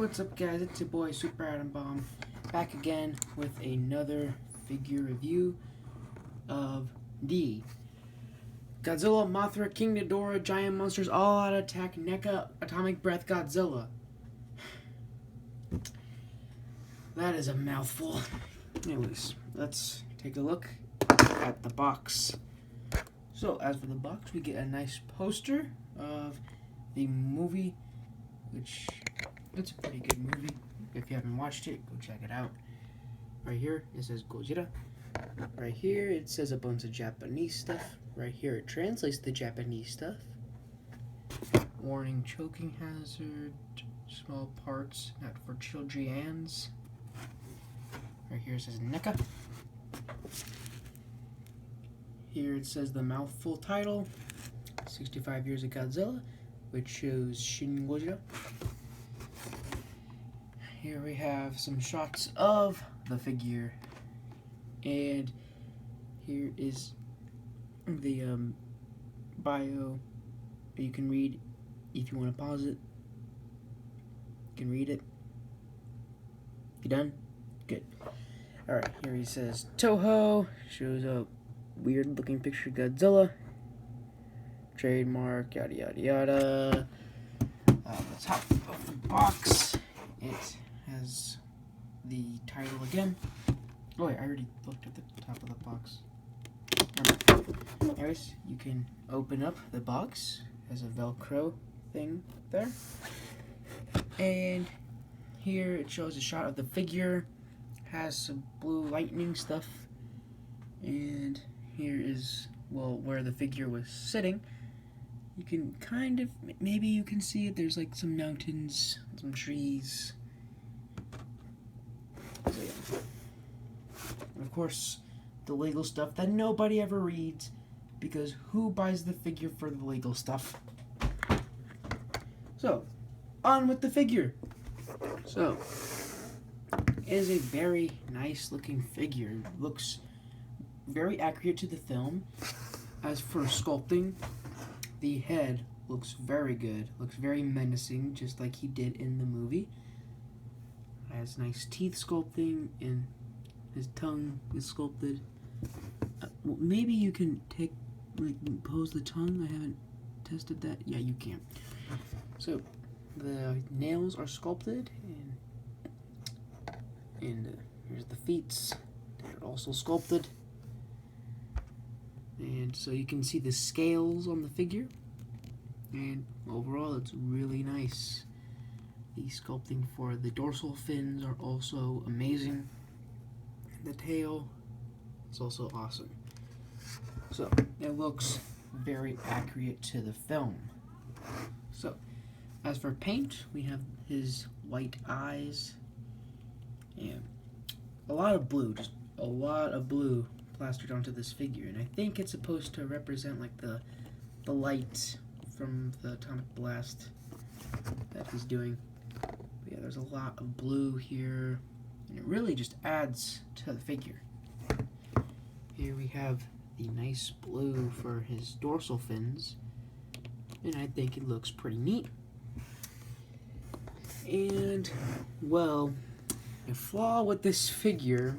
what's up guys, it's your boy Super Atom Bomb, back again with another figure review of the Godzilla, Mothra, King Ghidorah, Giant Monsters All Out Attack, Neca Atomic Breath Godzilla. That is a mouthful. Anyways, let's take a look at the box. So, as for the box, we get a nice poster of the movie, which it's a pretty good movie. If you haven't watched it, go check it out. Right here, it says Godzilla. Right here, it says a bunch of Japanese stuff. Right here, it translates the Japanese stuff. Warning, choking hazard, small parts, not for children's. Right here, it says Neca. Here it says the mouthful title, 65 Years of Godzilla, which shows Shin Godzilla. Here we have some shots of the figure, and here is the bio. You can read if you want to pause it. You can read it. You done? Good. Alright, here he says Toho, shows a weird looking picture of Godzilla. Trademark, yada yada yada. The top of the box, it has the title again. Oh wait, I already looked at the top of the box. Anyways, you can open up the box. It has a Velcro thing there. And here it shows a shot of the figure. Has some blue lightning stuff. And here is, well, where the figure was sitting. You can kind of, maybe you can see it. There's like some mountains, some trees. So yeah. And of course, the legal stuff that nobody ever reads, because who buys the figure for the legal stuff? So, on with the figure. So, it is a very nice looking figure. It looks very accurate to the film. As for sculpting, the head looks very good. Looks very menacing, just like he did in the movie. Has nice teeth sculpting, and his tongue is sculpted. Well, maybe you can take, like, pose the tongue. I haven't tested that. Yeah, you can. So, the nails are sculpted, and here's the feet. They're also sculpted. And so you can see the scales on the figure, and overall it's really nice. The sculpting for the dorsal fins are also amazing. The tail is also awesome. So it looks very accurate to the film. So as for paint, we have his white eyes and a lot of blue, just a lot of blue plastered onto this figure, and I think it's supposed to represent like the light from the atomic blast that he's doing. But yeah, there's a lot of blue here, and it really just adds to the figure. Here we have the nice blue for his dorsal fins, and I think it looks pretty neat. And well, a flaw with this figure,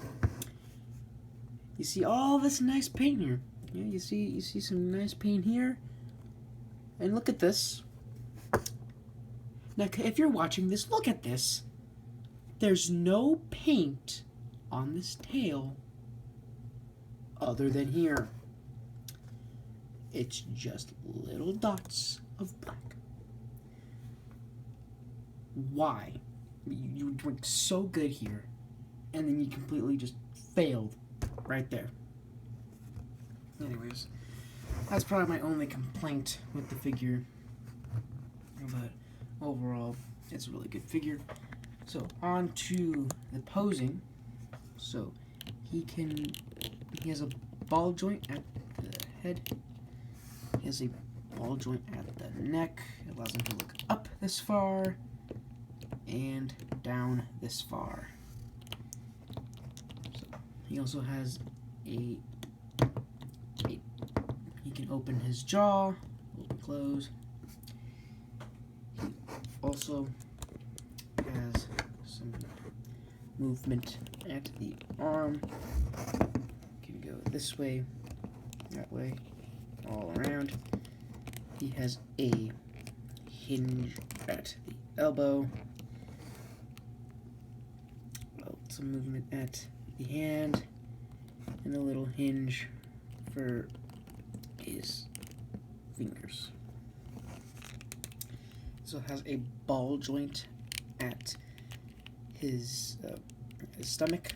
you see all this nice paint here. Yeah, you see some nice paint here. And look at this. Now, if you're watching this, look at this. There's no paint on this tail other than here. It's just little dots of black. Why? You were so good here, and then you completely just failed right there. Anyways, that's probably my only complaint with the figure, but overall it's a really good figure. So on to the posing. So he has a ball joint at the head, he has a ball joint at the neck. It allows him to look up this far and down this far. So he also has he can open his jaw, open, close. He also has movement at the arm. Can go this way, that way, all around. He has a hinge at the elbow. Some movement at the hand, and a little hinge for his fingers. So has a ball joint at his stomach.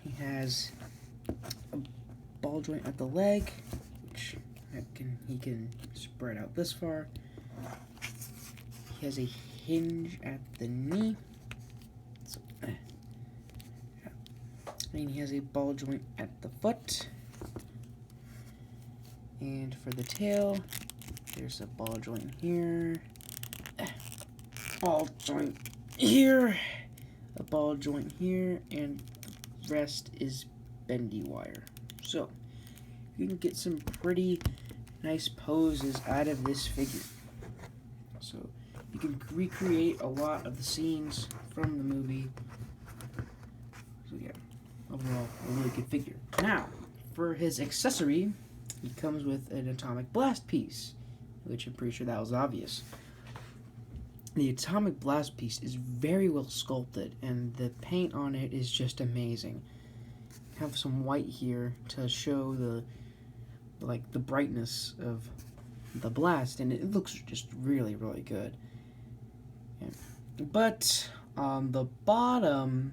He has a ball joint at the leg, which he can spread out this far. He has a hinge at the knee. So, and he has a ball joint at the foot. And for the tail, there's a ball joint here, ball joint here, a ball joint here, and the rest is bendy wire. So you can get some pretty nice poses out of this figure. So you can recreate a lot of the scenes from the movie. So yeah, overall, a really good figure. Now, for his accessory, he comes with an atomic blast piece, which I'm pretty sure that was obvious. The atomic blast piece is very well sculpted, and the paint on it is just amazing. I have some white here to show the brightness of the blast, and it looks just really, really good. Yeah. But on the bottom,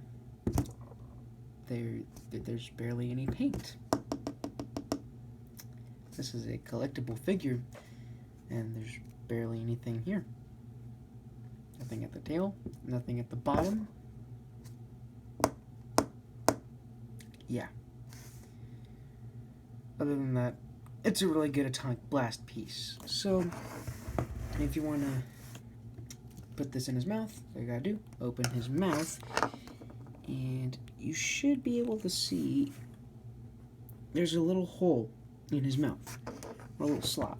there's barely any paint. This is a collectible figure, and there's barely anything here. Nothing at the tail, nothing at the bottom. Yeah. Other than that, it's a really good atomic blast piece. So, if you want to put this in his mouth, all you gotta do, open his mouth, and you should be able to see there's a little hole in his mouth, or a little slot,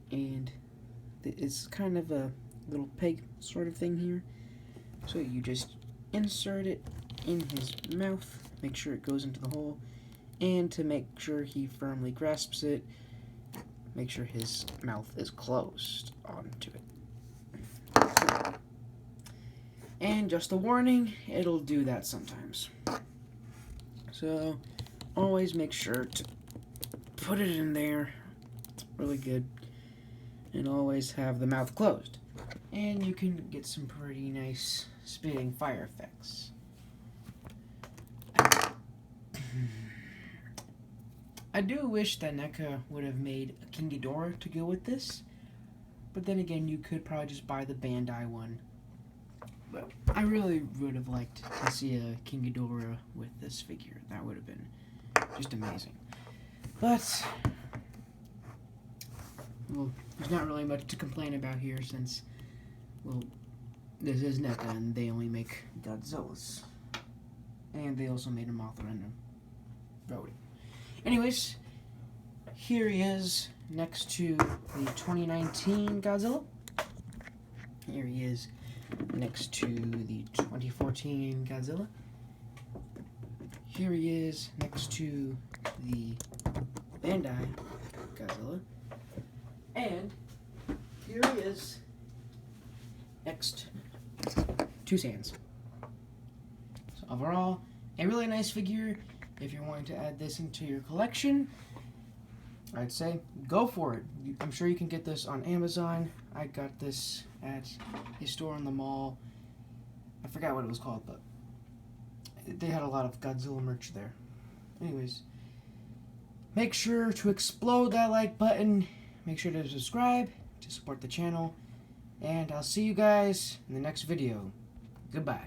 and it's kind of a little peg sort of thing here. So you just insert it in his mouth, make sure it goes into the hole, and to make sure he firmly grasps it, make sure his mouth is closed onto it. And just a warning, it'll do that sometimes. So always make sure to put it in there. It's really good. And always have the mouth closed. And you can get some pretty nice spitting fire effects. I do wish that NECA would have made a King Ghidorah to go with this. But then again, you could probably just buy the Bandai one. But I really would have liked to see a King Ghidorah with this figure. That would have been just amazing. But, well, there's not really much to complain about here since, well, this is NECA and they only make Godzillas. And they also made a Mothra and a Rhodey. Anyways, here he is next to the 2019 Godzilla. Here he is next to the 2014 Godzilla. Here he is next to the Bandai Godzilla. And here he is next to Sans. So overall, a really nice figure. If you're wanting to add this into your collection, I'd say go for it. I'm sure you can get this on Amazon. I got this at a store in the mall. I forgot what it was called, but they had a lot of Godzilla merch there. Anyways, make sure to explode that like button. Make sure to subscribe to support the channel. And I'll see you guys in the next video. Goodbye.